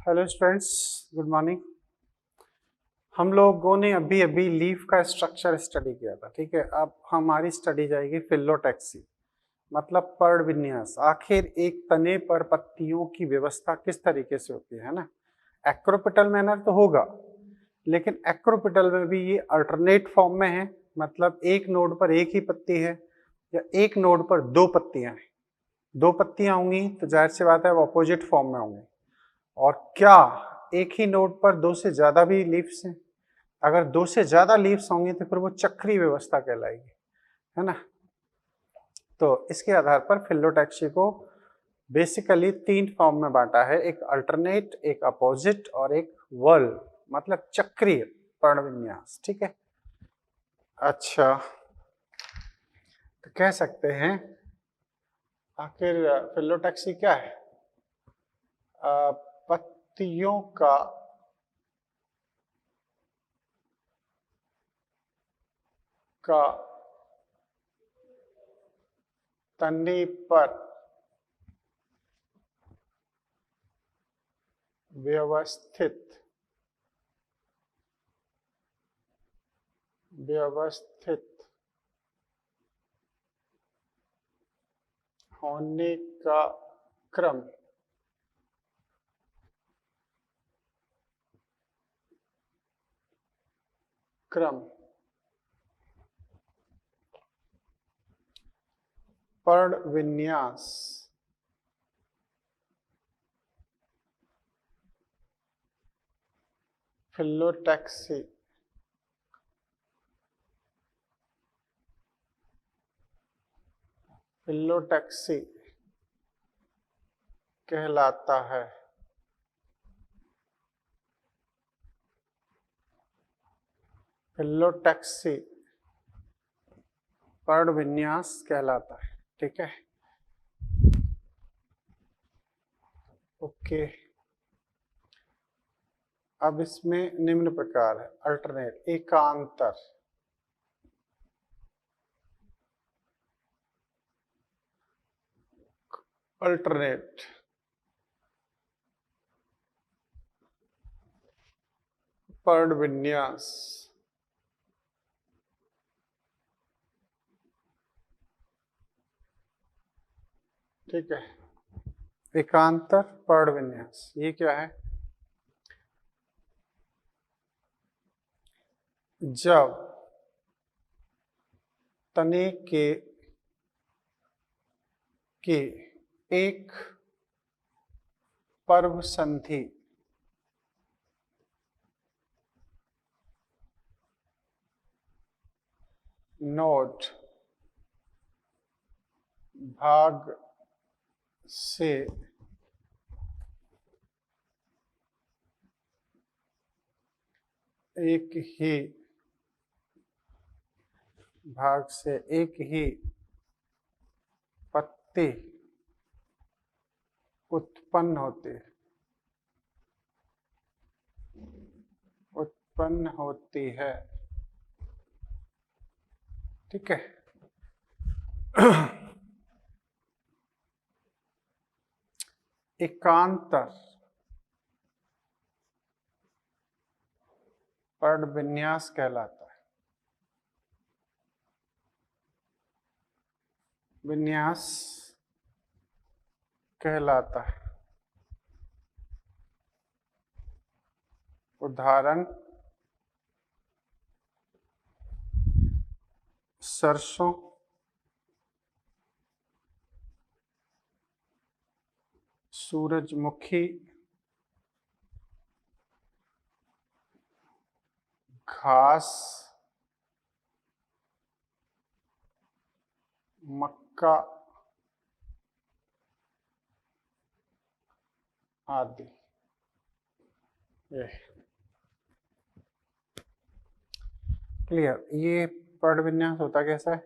Hello students, good morning. हम लोगों ने अभी अभी लीफ का स्ट्रक्चर स्टडी किया था, ठीक है। अब हमारी स्टडी जाएगी फिलोटैक्सी, मतलब पर्ण विन्यास। आखिर एक तने पर पत्तियों की व्यवस्था किस तरीके से होती है ना। एक्रोपिटल मैनर तो होगा, लेकिन एक्रोपिटल में भी ये अल्टरनेट फॉर्म में है, मतलब एक नोड पर एक ही पत्ती है या एक नोड पर दो पत्तियां हैं। दो पत्तियां होंगी तो जाहिर सी बात है वो अपोजिट फॉर्म में होंगी। और क्या एक ही नोड पर दो से ज्यादा भी लीव्स हैं? अगर दो से ज्यादा लीव्स होंगी तो फिर वो चक्रीय व्यवस्था कहलाएगी, है ना। तो इसके आधार पर फिलोटैक्सी को बेसिकली तीन फॉर्म में बांटा है, एक अल्टरनेट, एक अपोजिट और एक वर्ल, मतलब चक्रीय पर्णविन्यास, ठीक है। अच्छा, तो कह सकते हैं आखिर फिलोटैक्सी क्या है? पत्तियों का तने पर व्यवस्थित होने का क्रम पर्णविन्यास फिलोटैक्सी कहलाता है। फिलोटैक्सी पर्णविन्यास कहलाता है, ठीक है। ओके, अब इसमें निम्न प्रकार है अल्टरनेट, एकांतर, अल्टरनेट, पर्णविन्यास, ठीक है। एकांतर पर्णविन्यास ये क्या है? जब तने के एक पर्व संधि नोड भाग से एक ही पत्ती उत्पन्न होती है, ठीक है। एकांतर पर्णविन्यास कहलाता है। विन्यास कहलाता है। उदाहरण सरसों, सूरजमुखी, घास, मक्का आदि। ये क्लियर। ये पर्णविन्यास होता कैसा है?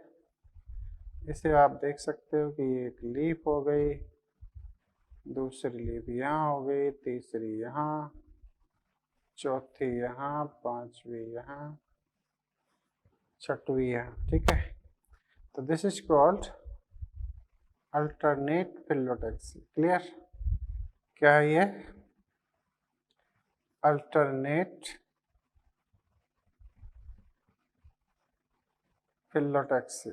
इसे आप देख सकते हो कि एक लीफ हो गई, दूसरी लीफ यहाँ हो गई, तीसरी यहाँ, चौथी यहाँ, पांचवी यहाँ, छठवीं यहाँ, ठीक है। तो this is called alternate phyllotaxy. Clear? क्या है ये? Alternate phyllotaxy.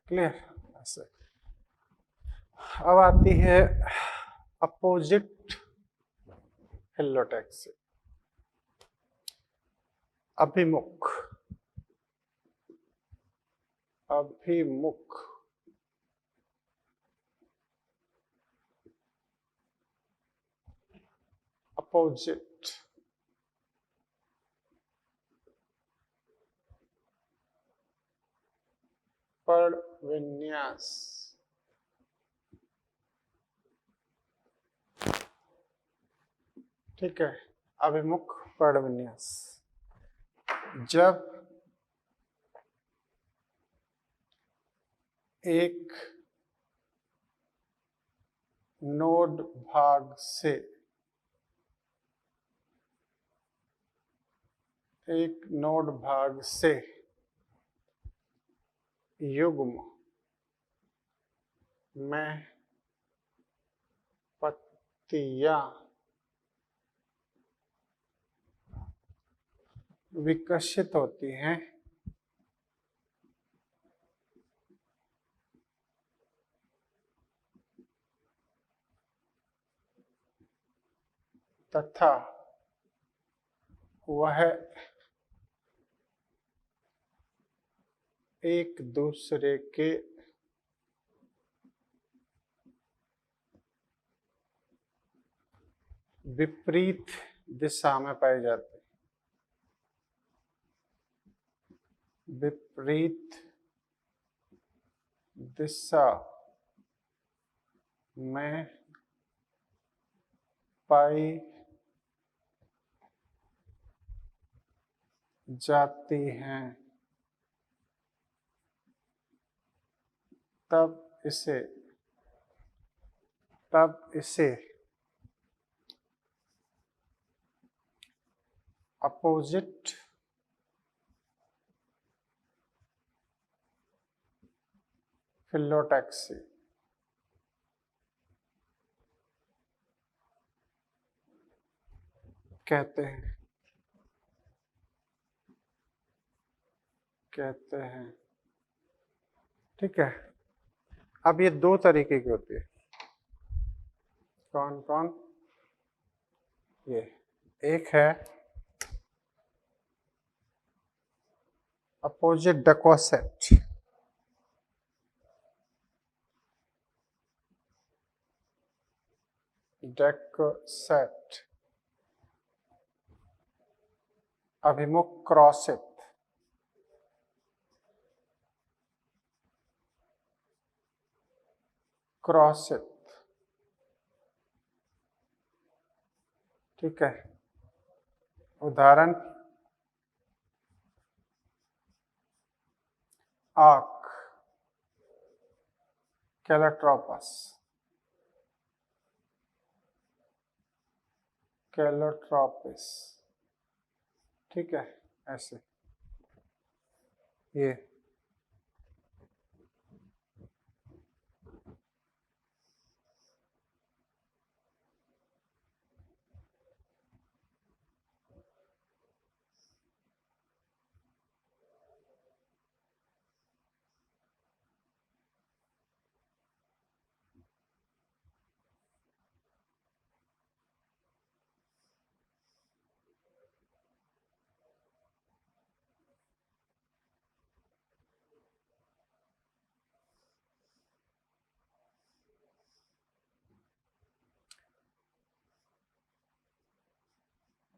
क्लियर? ऐसे अब आती है अपोजिट फिलोटैक्सी, अभिमुख। अभिमुख अपोजिट पर्ण विन्यास। ठीक है, अभिमुख पर्ण विन्यास। जब एक नोड भाग से युग्म में पत्तियां विकसित होती हैं तथा वह एक दूसरे के विपरीत दिशा में पाए जाते हैं। विपरीत दिशा में पाई जाती हैं, तब इसे अपोजिट फिलोटैक्सी कहते हैं। ठीक है, अब ये दो तरीके की होती है। कौन कौन? ये एक है अपोजिट डेकोसेट, अभिमुख क्रॉसेट, ठीक है। उदाहरण आर्क, कैलोट्रोपस, ठीक है, ऐसे ये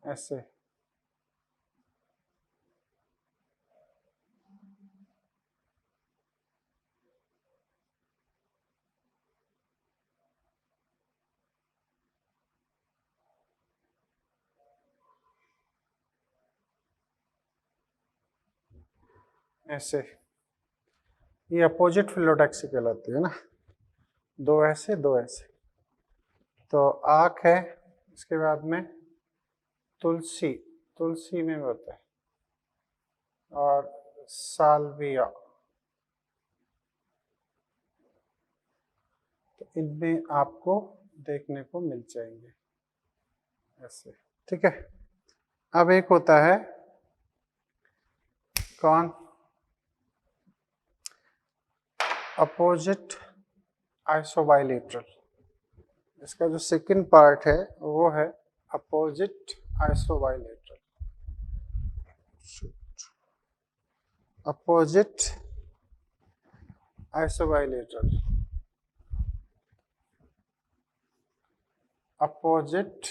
ऐसे ऐसे ये अपोजिट फिलोटैक्सी कहलाती है ना। दो ऐसे दो ऐसे। तो आक है, इसके बाद में तुलसी में होता है, और साल्विया। तो इनमें आपको देखने को मिल जाएंगे ऐसे, ठीक है। अब एक होता है कौन, अपोजिट आइसोबाइलेटरल। इसका जो सेकंड पार्ट है वो है अपोजिट आइसोबाइलेटरल। अपोजिट आइसोबाइलेटरल, अपोजिट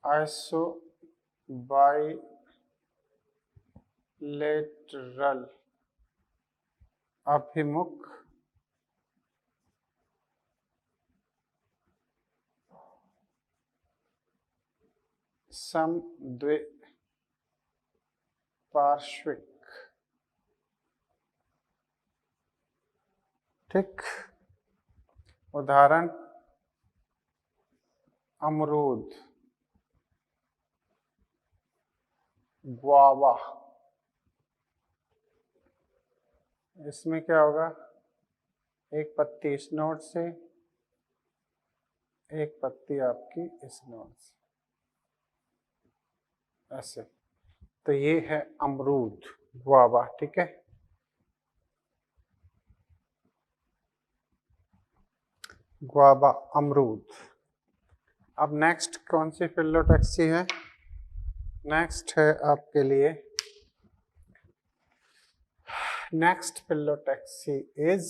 आइसोबाइलेटरल अभिमुख समद्विपार्श्विक, ठीक। उदाहरण अमरूद, गुआवा। इसमें क्या होगा, एक पत्ती इस नोड से, एक पत्ती आपकी इस नोड से, ऐसे। तो ये है अमरूद, गुआवा, ठीक है। गुआवा, अमरूद। अब नेक्स्ट कौन सी फिलोटैक्सी है, नेक्स्ट है आपके लिए, नेक्स्ट फिलोटैक्सी इज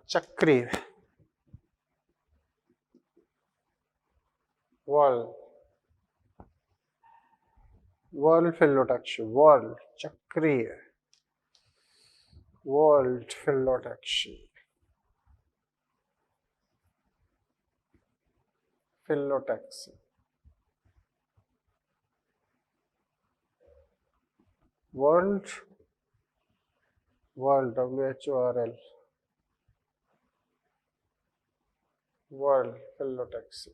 चक्रीय, वर्ल्ड फिलोटैक्सी, वर्ल्ड चक्रीय, world phyllotaxy, phyllotaxy, world, world WHORL, world phyllotaxy.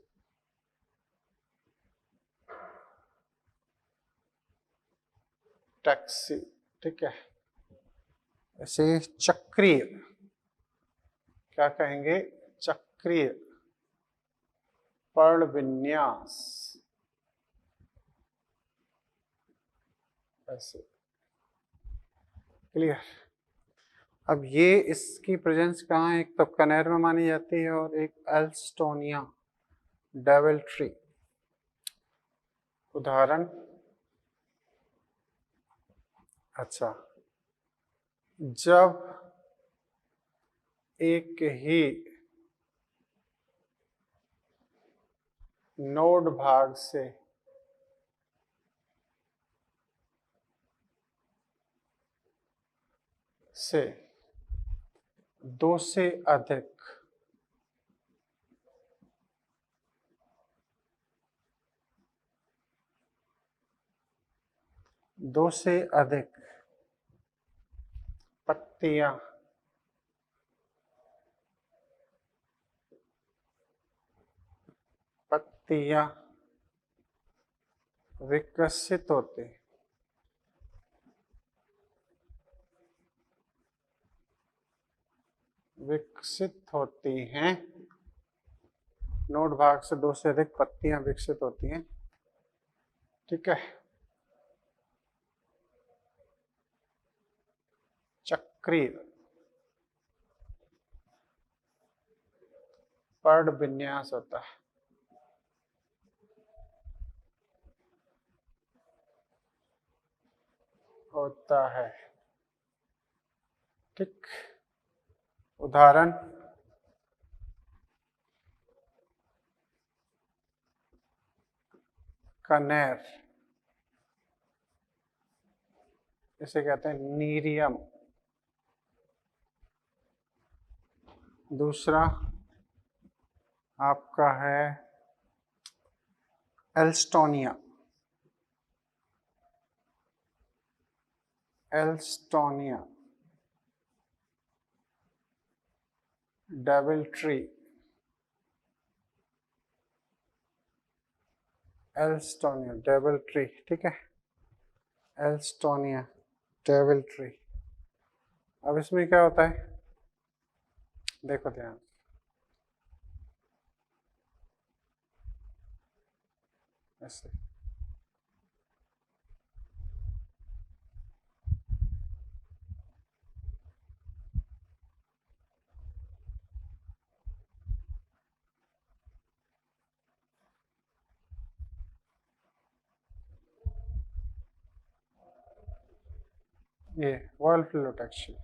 Taxi, ठीक है। ऐसे चक्रीय, क्या कहेंगे, चक्रीय पर्ण विन्यास, ऐसे, क्लियर। अब ये इसकी प्रेजेंस कहाँ है, एक तो कनेर में मानी जाती है और एक एल्स्टोनिया डेविल ट्री। उदाहरण, अच्छा, जब एक ही नोड भाग से दो से अधिक पत्तियां विकसित होती हैं, नोड भाग से दो से अधिक पत्तियां विकसित होती हैं, ठीक है। चक्रीय पर्ण विन्यास होता है, ठीक। उदाहरण, कनेर, इसे कहते हैं नीरियम। दूसरा आपका है Alstonia, Alstonia devil tree, Alstonia devil tree, ठीक है, एल्स्टोनिया डेविल ट्री। अब इसमें क्या होता है, देखो ध्यान, ऐसे ये world flute actually,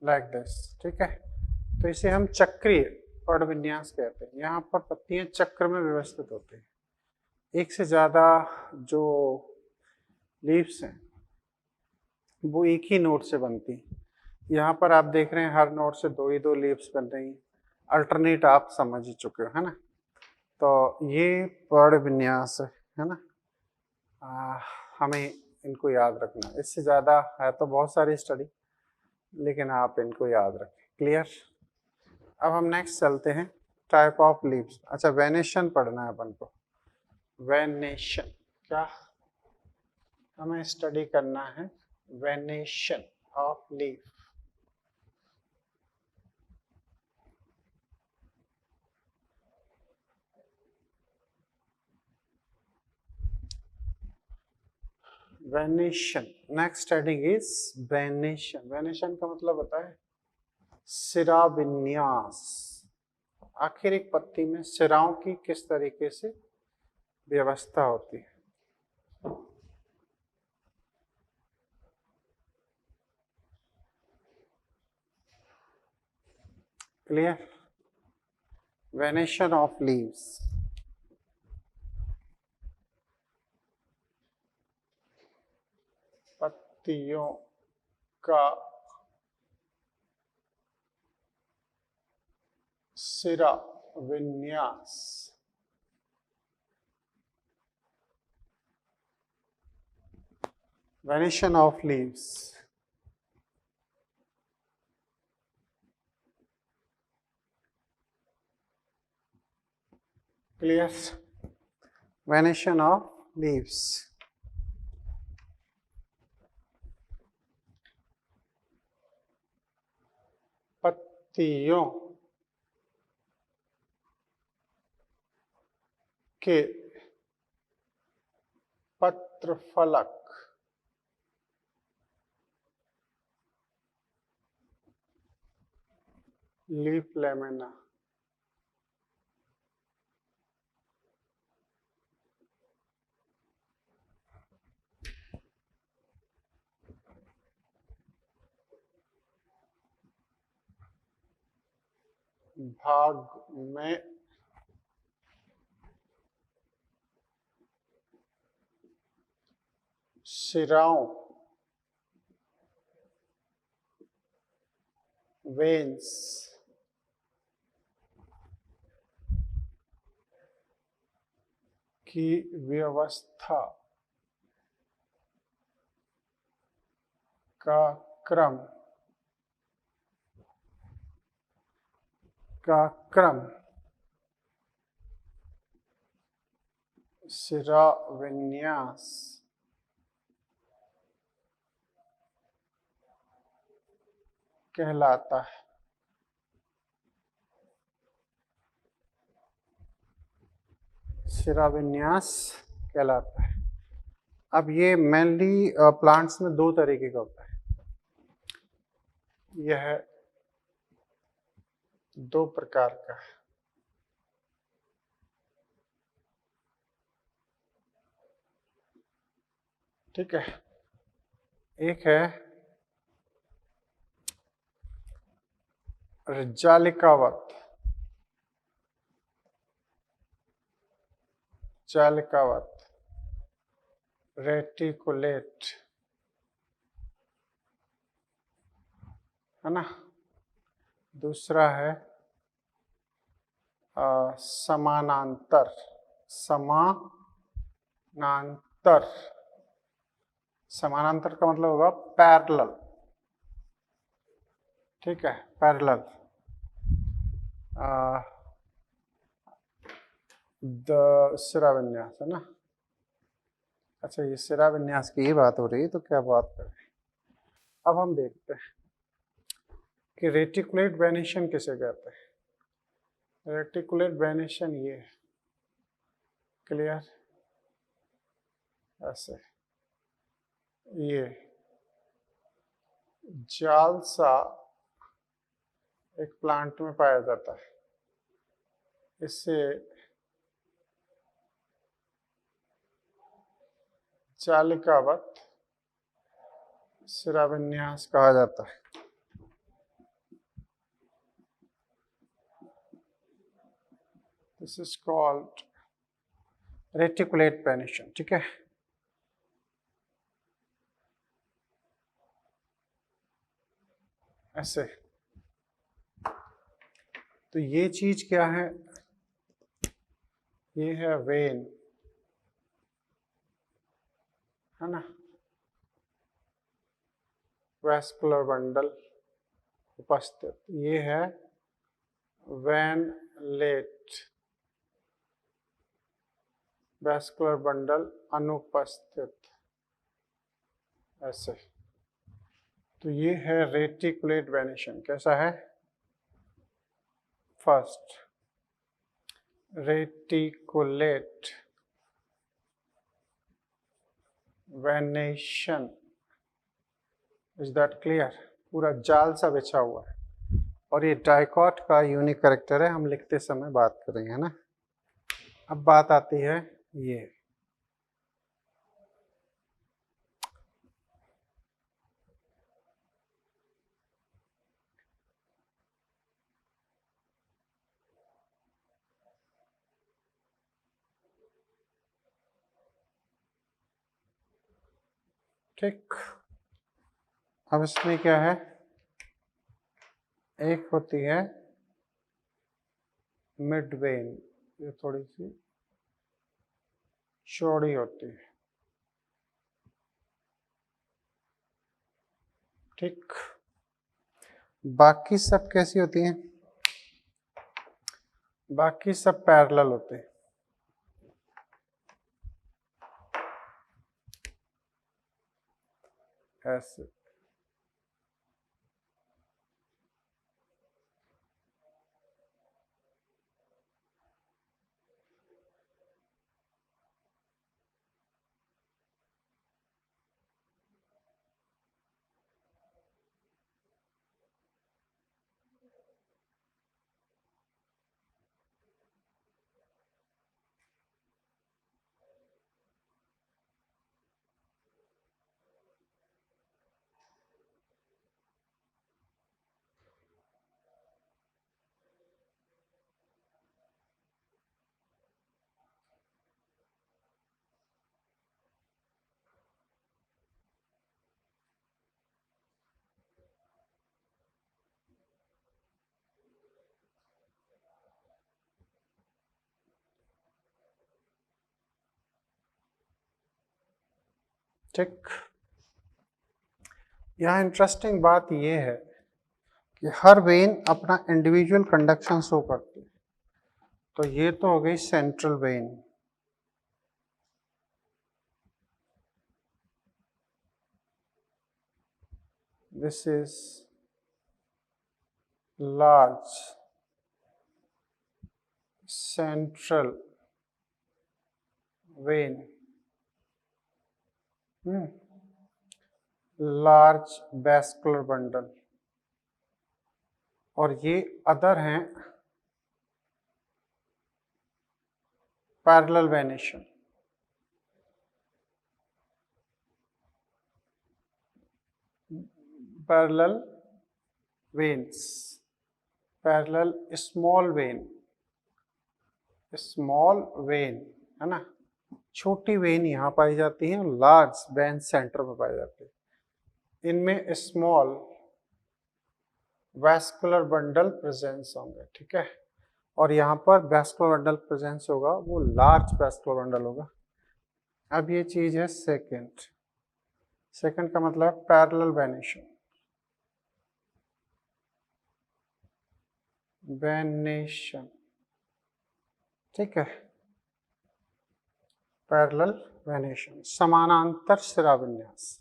like this, ठीक है। तो इसे हम चक्रीय पर्ण विन्यास कहते हैं। यहाँ पर पत्तियां चक्र में व्यवस्थित होती हैं, एक से ज्यादा जो लीव्स हैं वो एक ही नोड से बनती हैं। यहाँ पर आप देख रहे हैं हर नोड से दो ही दो लीव्स बन रही हैं, अल्टरनेट आप समझ ही चुके हो, है ना। तो ये पर्ण विन्यास है ना। हमें इनको याद रखना, इससे ज़्यादा है तो बहुत सारी स्टडी, लेकिन आप इनको याद रखें। क्लियर। अब हम नेक्स्ट चलते हैं, टाइप ऑफ लीव्स। अच्छा, वेनेशन पढ़ना है अपन को। वेनेशन क्या हमें स्टडी करना है, venation of leaf. Venation, next heading is venation. Venation का मतलब होता है सिरा विन्यास। आखिर एक पत्ती में सिराओं की किस तरीके से व्यवस्था होती है। क्लियर। वेनेशन ऑफ लीव्स, पत्तियों का सिरा विन्यास। Venation of leaves, clear. Venation of leaves, पत्तियों के पत्रफलक लीफ लेमिना भाग में सिराओं वेन्स की व्यवस्था का क्रम सिरा विन्यास कहलाता है। सिरा विन्यास कहलाता है। अब ये मेनली प्लांट्स में दो तरीके का होता है, यह दो प्रकार का है। ठीक है, एक है जालिकावत, जालिकावत रेटिकुलेट, है ना। दूसरा है समानांतर, समानांतर, समानांतर का मतलब होगा पैरेलल, ठीक है, पैरेलल। सिरा विन्यास है ना, अच्छा ये सिरा विन्यास की ही बात हो रही है, तो क्या बात करें। अब हम देखते हैं कि रेटिकुलेट वेनेशन किसे कहते हैं। रेटिकुलेट वेनेशन ये है, क्लियर, ऐसे ये जाल सा एक प्लांट में पाया जाता है, इससे जालिकावत सिराविन्यास कहा जाता है। This is called reticulate venation, ठीक है। ऐसे तो ये चीज क्या है, ये है वेन, है ना, वैस्कुलर बंडल उपस्थित, ये है वेनलेट, वैस्कुलर बंडल अनुपस्थित, ऐसे। तो ये है रेटिकुलेट वेनेशन, कैसा है, first reticulate venation, is that clear, पूरा जाल सा बिछा हुआ है, और ये डाइकॉट का यूनिक कैरेक्टर है, हम लिखते समय बात करेंगे, है ना। अब बात आती है ये, ठीक। अब इसमें क्या है, एक होती है मिड वेन, ये थोड़ी सी चौड़ी होती है, ठीक। बाकी सब कैसी होती हैं, बाकी सब पैरेलल होते हैं, ऐसे। ठीक, यहाँ इंटरेस्टिंग बात ये है कि हर वेन अपना इंडिविजुअल कंडक्शन शो करती है। तो ये तो हो गई central vein, this is large central vein, large vascular bundle, और ये अदर हैं parallel venation, parallel veins, parallel small when, small when, है ना, छोटी वेन यहाँ पाई जाती है, लार्ज वेन सेंटर में पाई जाती है। इनमें स्मॉल वैस्कुलर बंडल प्रेजेंस होंगे, ठीक है। और यहाँ पर वैस्कुलर बंडल प्रेजेंस होगा, वो लार्ज वैस्कुलर बंडल होगा। अब ये चीज है सेकंड। सेकंड का मतलब पैरेलल वेनेशन। वेनेशन, ठीक है, पैरेलल वेनेशन, समानांतर सिरा विन्यास।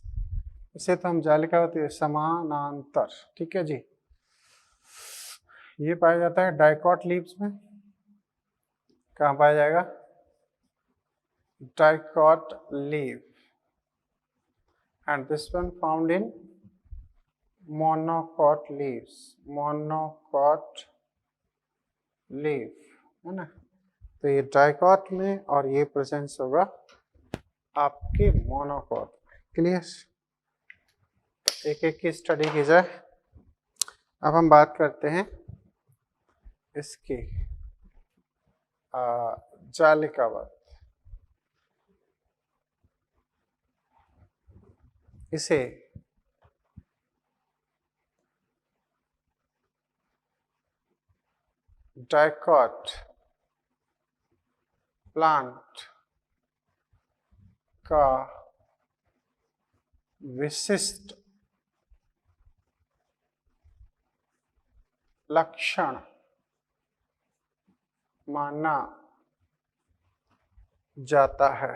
इसे तो हम जालिका होती है समानांतर, ठीक है जी। ये पाया जाता है डाइकॉट लीव्स में। कहाँ पाया जाएगा? Dicot leave. And this one found in monocot leaves. Monocot leave, है ना। तो ये डाइकॉट में और ये प्रेजेंस होगा आपके मोनोकॉट में। क्लियर? एक एक की स्टडी की जाए। अब हम बात करते हैं इसकी जालिकावत। इसे डाइकॉट प्लांट का विशिष्ट लक्षण माना जाता है।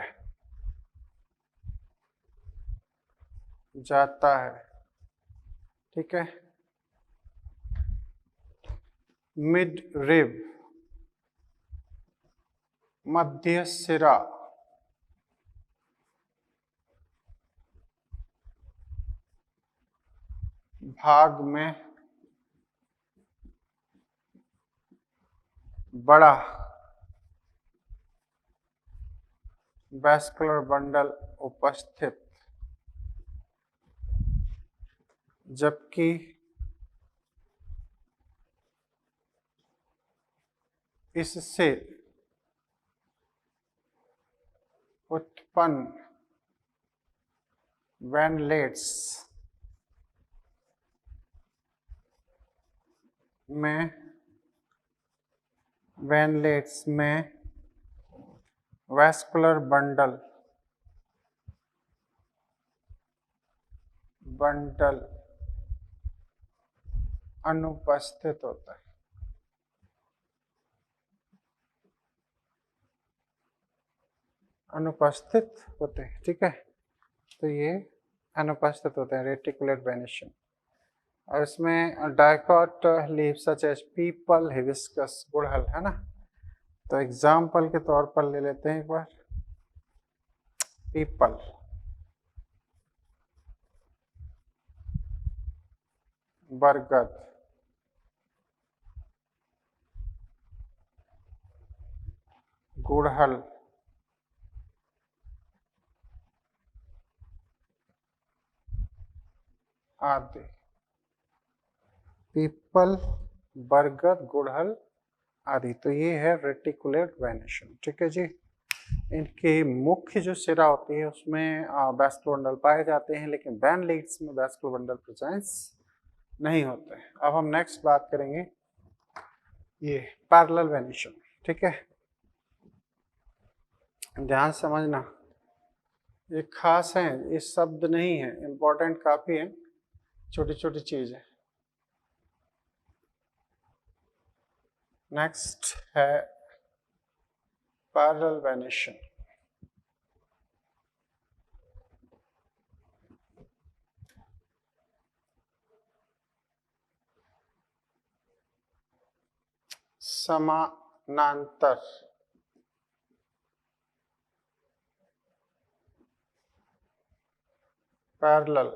ठीक है। मिड रिब, मध्य सिरा, भाग में बड़ा वैस्कुलर बंडल उपस्थित, जबकि इससे उत्पन्न वेनलेट्स में वैस्कुलर बंडल अनुपस्थित होता है। अनुपस्थित होते हैं, ठीक है। तो ये अनुपस्थित होते हैं, रेटिकुलेट वेनेशन। और इसमें dicot leave such as peepal, hibiscus, गुड़हल, है ना। तो एग्जाम्पल के तौर पर ले लेते हैं एक बार। पीपल, बरगद, गुड़हल, आदि। पीपल, बरगद, गुड़हल आदि। तो ये है रेटिकुलेट वेनेशन, ठीक है जी। इनके मुख्य जो सिरा होती है उसमें वैस्कुलर बंडल पाए जाते हैं, लेकिन वैन लीड्स में वैस्कुलर बंडल प्रेजेंस नहीं होते हैं। अब हम नेक्स्ट बात करेंगे ये पैरेलल वेनेशन, ठीक है। ध्यान समझना, ये खास है, ये शब्द नहीं है, इंपॉर्टेंट काफी है, छोटी छोटी चीज है। नेक्स्ट है पैरेलल वेनेशन। समानांतर पैरेलल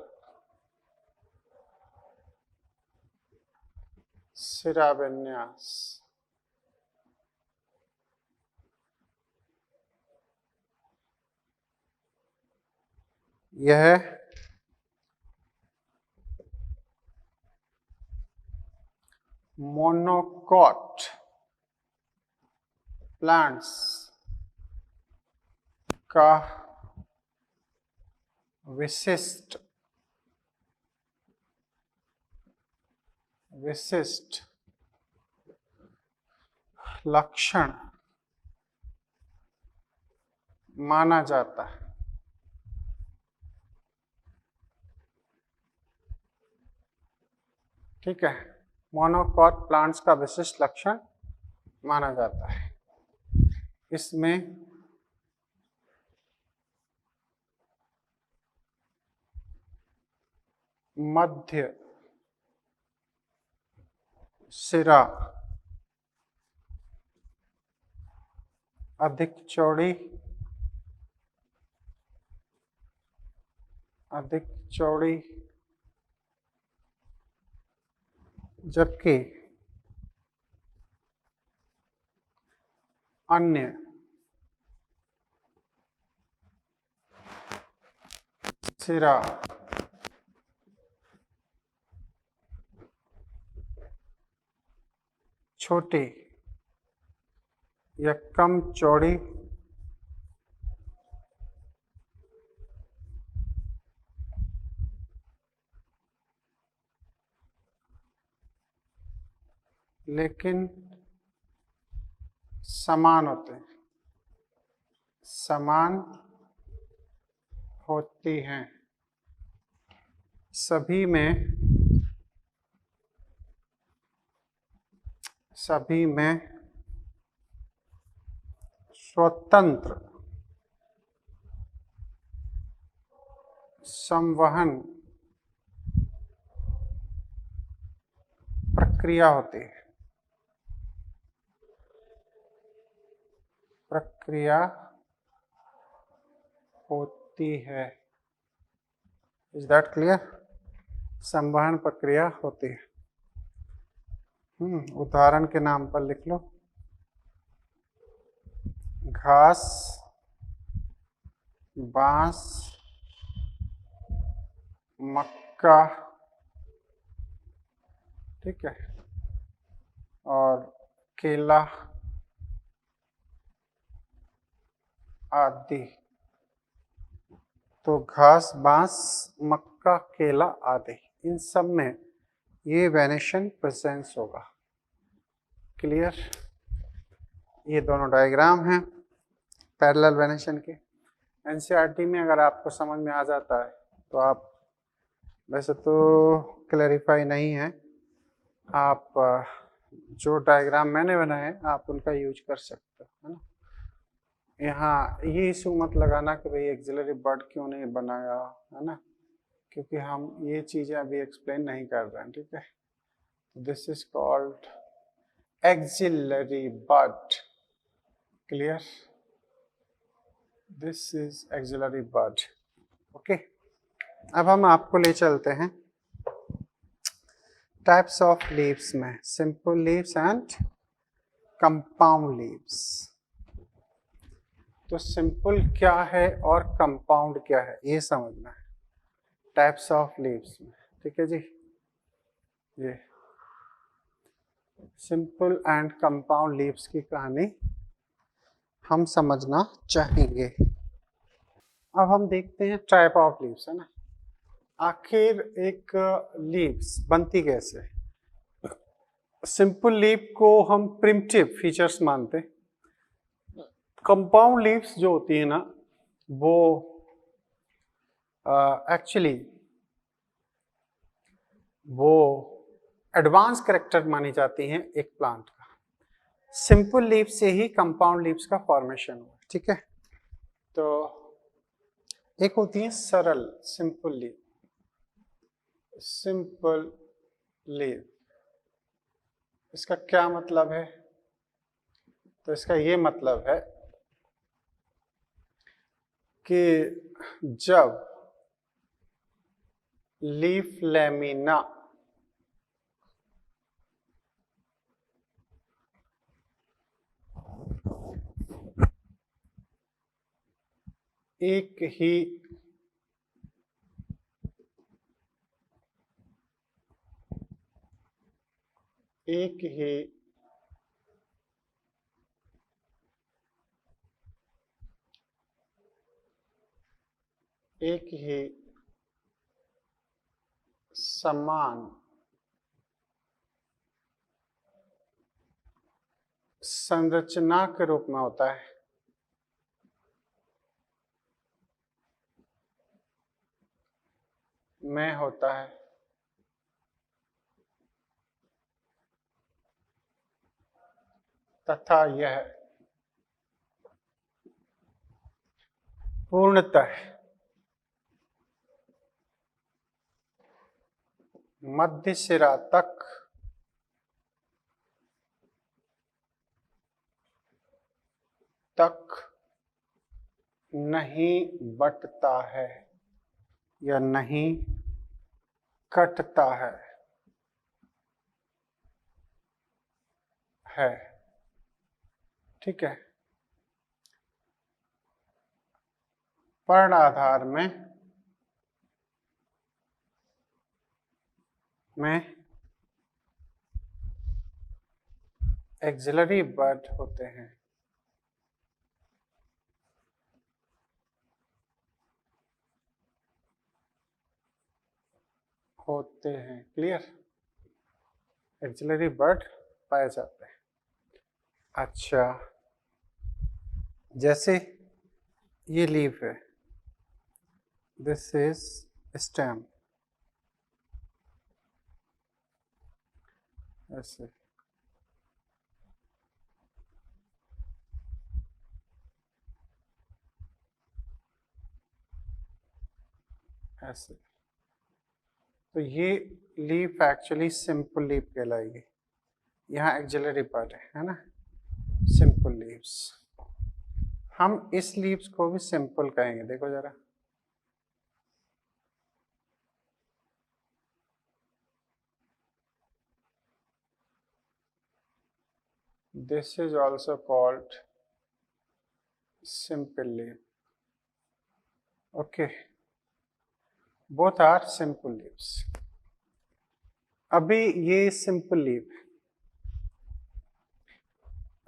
सिरा विन्यास। यह मोनोकॉट प्लांट्स का विशिष्ट लक्षण माना जाता है। ठीक है, मोनोकॉट प्लांट्स का विशिष्ट लक्षण माना जाता है। इसमें मध्य सिरा अधिक चौड़ी जबकि अन्य सिरा छोटी या कम चौड़ी लेकिन समान होती हैं। सभी में स्वतंत्र संवहन प्रक्रिया होती है। Is that clear? संवहन प्रक्रिया होती है। उदाहरण के नाम पर लिख लो। घास, बांस, मक्का, ठीक है, और केला आदि। तो घास, बांस, मक्का, केला आदि, इन सब में ये वेनेशन प्रेजेंस होगा। क्लियर? ये दोनों डायग्राम हैं पैरेलल वेनेशन के। एनसीईआरटी में अगर आपको समझ में आ जाता है तो आप, वैसे तो क्लैरिफाई नहीं है, आप जो डायग्राम मैंने बनाए आप उनका यूज कर सकते हो, है ना। यहाँ ये इशू मत लगाना कि भाई एक्सिलरी वर्ड क्यों नहीं बनाया, है ना, क्योंकि हम ये चीज़ें अभी एक्सप्लेन नहीं कर रहे हैं। ठीक है, this is called axillary word. Clear? This is axillary word. Okay, अब हम आपको ले चलते हैं टाइप्स ऑफ लीव्स में, simple leaves and compound leaves. तो सिंपल क्या है और कंपाउंड क्या है ये समझना है टाइप्स ऑफ लीव्स में। ठीक है जी, ये सिंपल एंड कंपाउंड लीव्स की कहानी हम समझना चाहेंगे। अब हम देखते हैं टाइप ऑफ लीव्स, है ना। आखिर एक लीव्स बनती कैसे? सिंपल लीव को हम प्रिमिटिव फीचर्स मानते हैं। कंपाउंड लीव्स जो होती है ना, वो एक्चुअली वो एडवांस कैरेक्टर मानी जाती हैं एक प्लांट का। सिंपल लीव से ही कंपाउंड लीव्स का फॉर्मेशन हुआ। ठीक है, तो एक होती है सरल सिंपल लीव। सिंपल लीव, इसका क्या मतलब है? तो इसका ये मतलब है कि जब लीफ लैमिना एक ही समान संरचना के रूप में होता है। में होता है। तथा यह पूर्णतः मध्य सिरा तक नहीं बटता है या नहीं कटता है। ठीक है। पर्ण आधार में एक्सिलरी बट होते हैं। क्लियर। एक्सिलरी बट पाए जाते हैं। अच्छा, जैसे ये लीफ है, दिस इज स्टेम, ऐसे ऐसे। तो ये लीफ एक्चुअली सिंपल लीफ कहलाएगी। यहाँ एक्सिलरी पार्ट है ना, सिंपल लीव्स। हम इस लीव्स को भी सिंपल कहेंगे, देखो जरा। This is also called simple leaf. Okay, both are simple leaves. अभी ये सिंपल लीफ,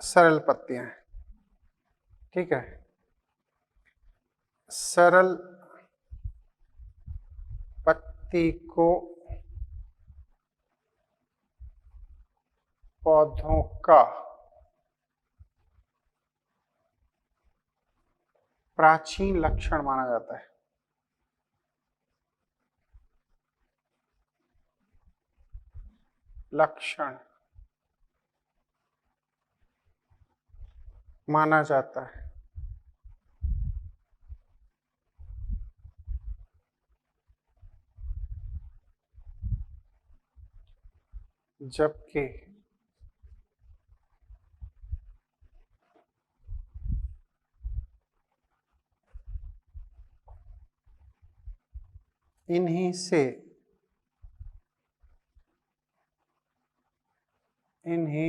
सरल पत्तियां हैं। ठीक है, सरल पत्ती को पौधों का प्राचीन लक्षण माना जाता है। लक्षण माना जाता है। जबकि इन्हीं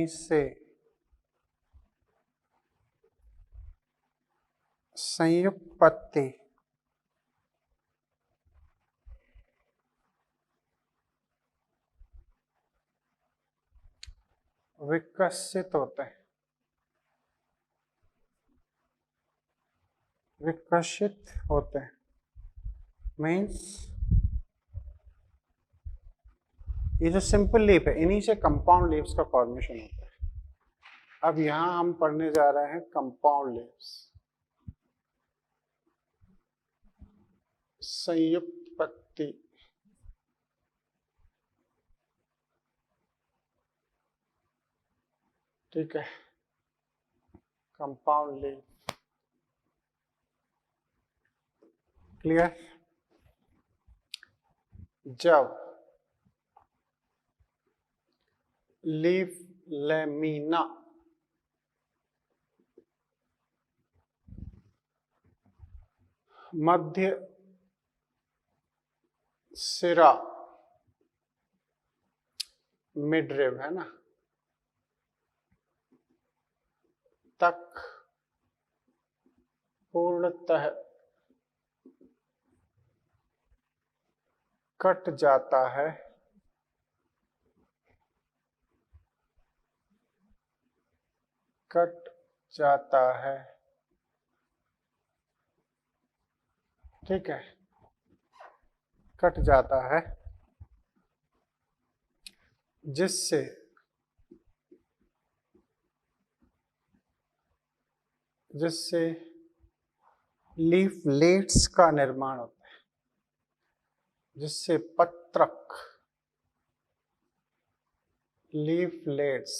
से संयुक्त पत्ती विकसित होते हैं। विकसित होते हैं मीन्स ये जो सिंपल लीफ है, इन्हीं से कंपाउंड लीव्स का फॉर्मेशन होता है। अब यहां हम पढ़ने जा रहे हैं कंपाउंड लीव्स, संयुक्त पत्ती। ठीक है, कंपाउंड लीव। क्लियर। जब लीफ लेमिना मध्य सिरा मिडरिब है ना तक पूर्णतः कट जाता है, कट जाता है। ठीक है, कट जाता है, जिससे जिससे लीफलेट्स का निर्माण होता है, जिससे पत्रक लीफलेट्स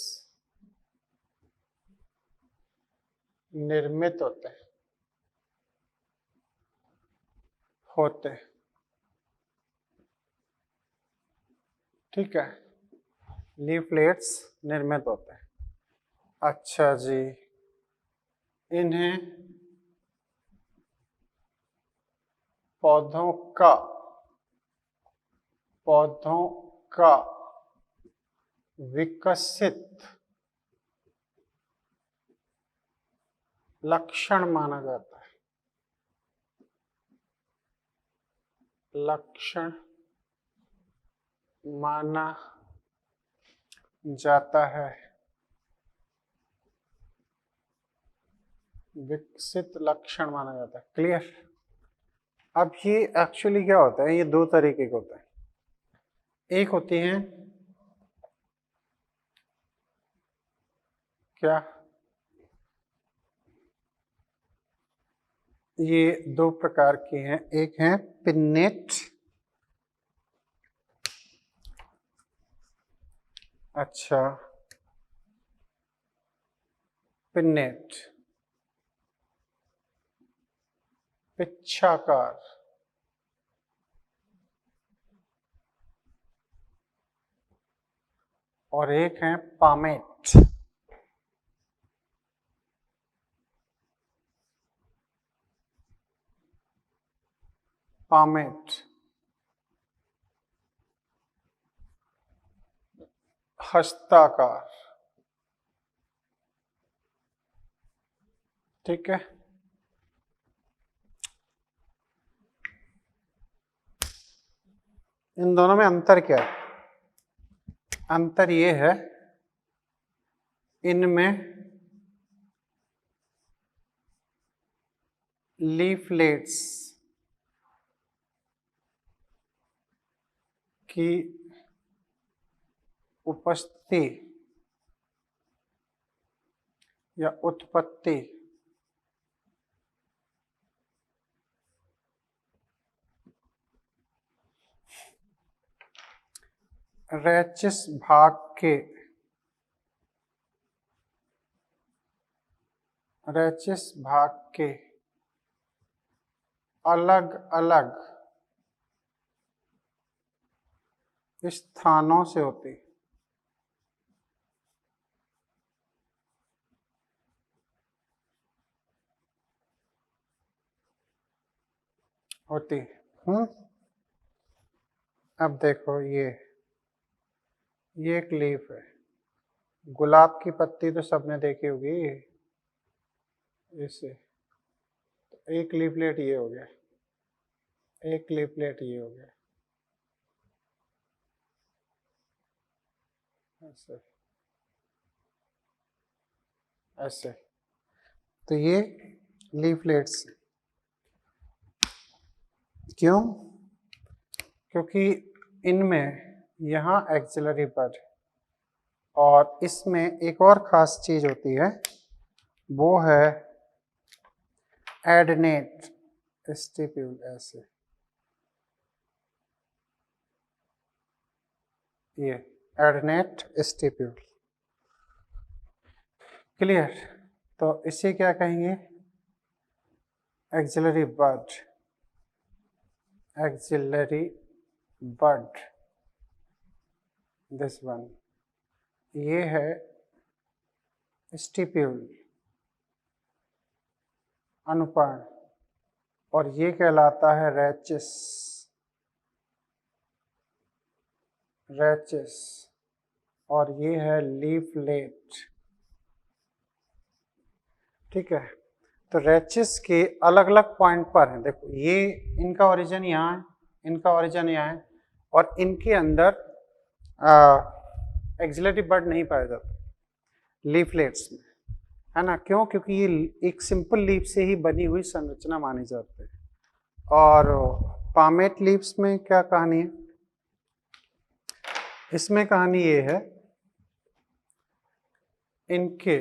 निर्मित होते। ठीक है, लीफलेट्स निर्मित होते हैं। अच्छा जी, इन्हें पौधों का विकसित लक्षण माना जाता है। लक्षण माना जाता है, विकसित लक्षण माना जाता है। क्लियर? अब ये एक्चुअली क्या होता है, ये दो तरीके के होते हैं। एक होती है क्या, ये दो प्रकार की हैं। एक है पिन्नेट, अच्छा पिन्नेट पिच्छाकार, और एक है पामेट। पामेट हस्ताकार। ठीक है, इन दोनों में अंतर क्या है? अंतर ये है, इनमें लीफलेट्स की उपस्थिति या उत्पत्ति रैचिस भाग के अलग अलग स्थानों से होती हूँ। अब देखो, ये एक लीफ है। गुलाब की पत्ती तो सबने देखी होगी, इसे तो एक लीफलेट ये हो गया, एक लीफलेट ये हो गया, ऐसे ऐसे। तो ये लीफलेट्स क्यों? क्योंकि इनमें यहाँ एक्सिलरी बड, और इसमें एक और खास चीज होती है, वो है एडनेट स्टिप्यूल। ऐसे ये एडनेट स्टिप्यूल। क्लियर? तो इसे क्या कहेंगे? Axillary bud, axillary bud, this one. ये है स्टिप्यूल, अनुपर्ण, और ये कहलाता है रैचिस। रैचिस, और ये है लीफलेट। ठीक है, तो रैचिस के अलग अलग पॉइंट पर हैं। देखो, ये इनका ओरिजिन यहाँ है, इनका ओरिजिन यहाँ है, और इनके अंदर एक्सिलरी बड नहीं पाया जाता लीफलेट्स में, है ना? क्यों? क्योंकि ये एक सिंपल लीफ से ही बनी हुई संरचना मानी जाती है। और पामेट लीव्स में क्या कहानी है? इसमें कहानी ये है, इनके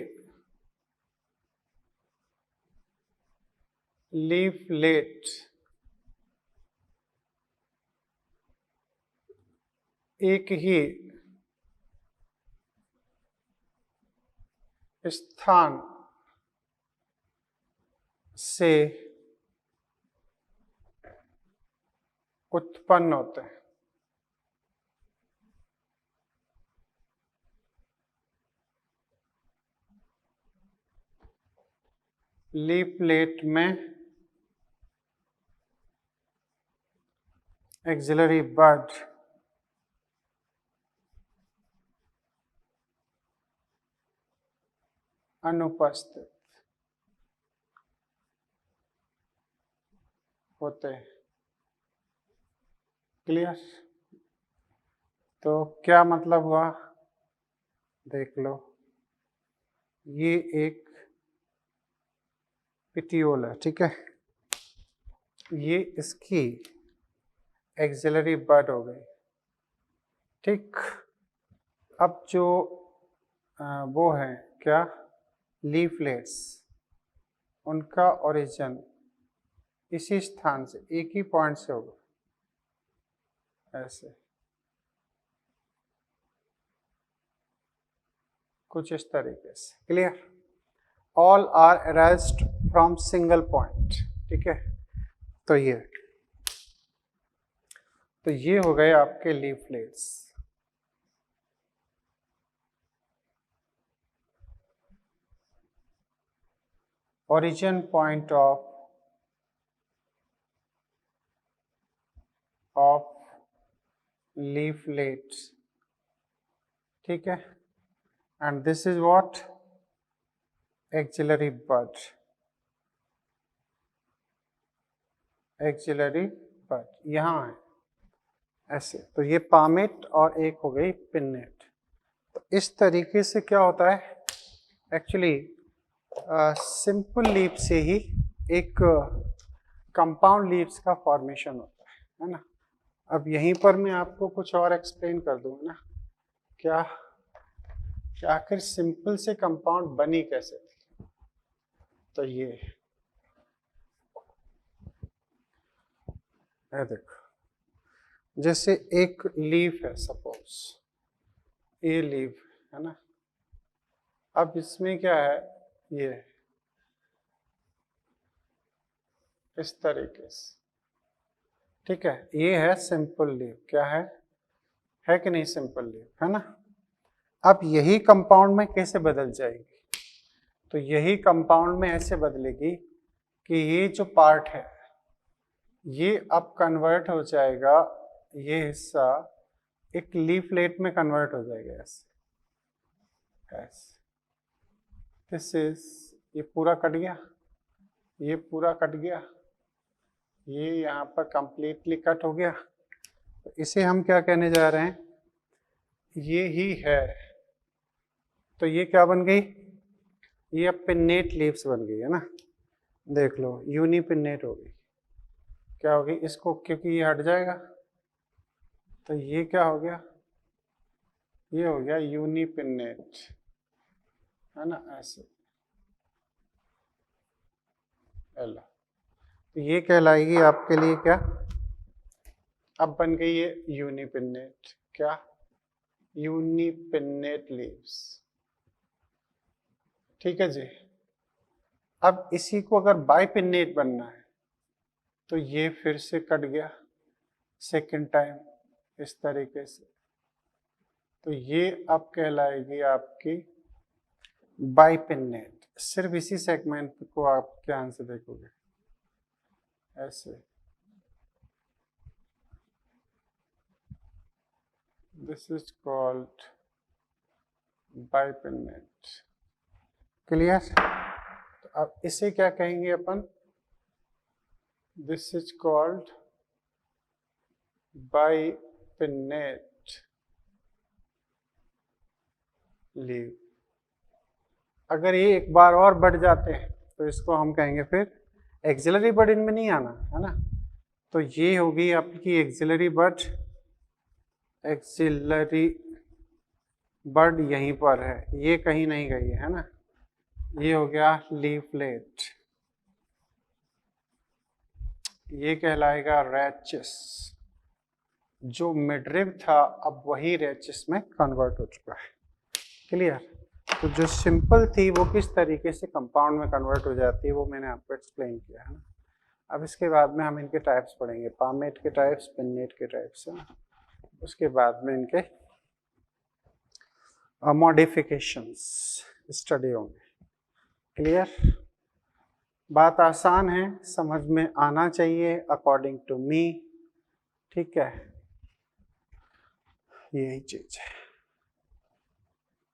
लीफलेट एक ही स्थान से उत्पन्न होते हैं। लीफलेट में एक्सिलरी बड अनुपस्थित होते हैं। क्लियर? तो क्या मतलब हुआ, देख लो, ये एक पिटियोल है, ठीक है, ये इसकी एक्सिलरी बड हो गई। ठीक, अब जो वो है क्या, लीफलेट्स, उनका ओरिजिन इसी स्थान से, एक ही पॉइंट से होगा, ऐसे कुछ इस तरीके से। Clear? All are arranged from single point. ठीक है, तो ये हो गए आपके leaflets. Origin point of leaflets, ठीक है, and this is what axillary bud, axillary bud यहाँ है ऐसे। तो ये पामेट और एक हो गई पिन्नेट। तो इस तरीके से क्या होता है, एक्चुअली सिंपल लीफ से ही एक कंपाउंड लीव्स का फॉर्मेशन होता है ना। अब यहीं पर मैं आपको कुछ और एक्सप्लेन कर दूंगा ना, क्या कि आखिर सिंपल से कंपाउंड बनी कैसे थी। तो ये है, देखो, जैसे एक लीफ है, सपोज ये लीफ है ना, अब इसमें क्या है, ये इस तरीके से, ठीक है, ये है सिंपल लीफ। क्या है कि नहीं, सिंपल लीफ है ना। अब यही कंपाउंड में कैसे बदल जाएगी, तो यही कंपाउंड में ऐसे बदलेगी कि ये जो पार्ट है ये अब कन्वर्ट हो जाएगा, ये हिस्सा एक लीफलेट में कन्वर्ट हो जाएगा ऐसे। दिस इज, ये पूरा कट गया, ये पूरा कट गया, ये यहाँ पर कंप्लीटली कट हो गया। तो इसे हम क्या कहने जा रहे हैं, ये ही है। तो ये क्या बन गई, ये अब पिन्नेट लीव्स बन गई है ना, देख लो, यूनी पिन्नेट हो गई। क्या होगी इसको, क्योंकि ये हट जाएगा, तो ये क्या हो गया, ये हो गया यूनी पिन्नेट, है ना, ऐसे। तो ये कहलाएगी आपके लिए क्या, अब बन गई ये यूनिपिन्नेट। क्या, यूनिपिन्नेट लीव्स। ठीक है जी। अब इसी को अगर बाइपिन्नेट बनना है तो ये फिर से कट गया सेकंड टाइम इस तरीके से, तो ये अब कहलाएगी आपकी बाइपिन्नेट। सिर्फ इसी सेगमेंट को आप ध्यान से देखोगे ऐसे, दिस इज कॉल्ड बाइपिन्नेट। क्लियर? तो अब इसे क्या कहेंगे अपन, दिस इज कॉल्ड बाइपिन्नेट लीव। अगर ये एक बार और बढ़ जाते हैं तो इसको हम कहेंगे फिर एक्सिलरी बड, इनमें नहीं आना है ना। तो ये होगी आपकी एक्सिलरी बड, एक्सिलरी बड यहीं पर है, ये कहीं नहीं गई है ना। ये हो गया लीफलेट, ये कहलाएगा रैचिस। जो मिडरिब था अब वही रैचिस में कन्वर्ट हो चुका है। क्लियर? तो जो सिंपल थी वो किस तरीके से कंपाउंड में कन्वर्ट हो जाती है वो मैंने आपको एक्सप्लेन किया है ना। अब इसके बाद में हम इनके टाइप्स पढ़ेंगे, पामेट के टाइप्स, पिन्नेट के टाइप्स है ना। उसके बाद में इनके मॉडिफिकेशंस स्टडी होंगे। क्लियर? बात आसान है, समझ में आना चाहिए अकॉर्डिंग टू मी। ठीक है, यही चीज है।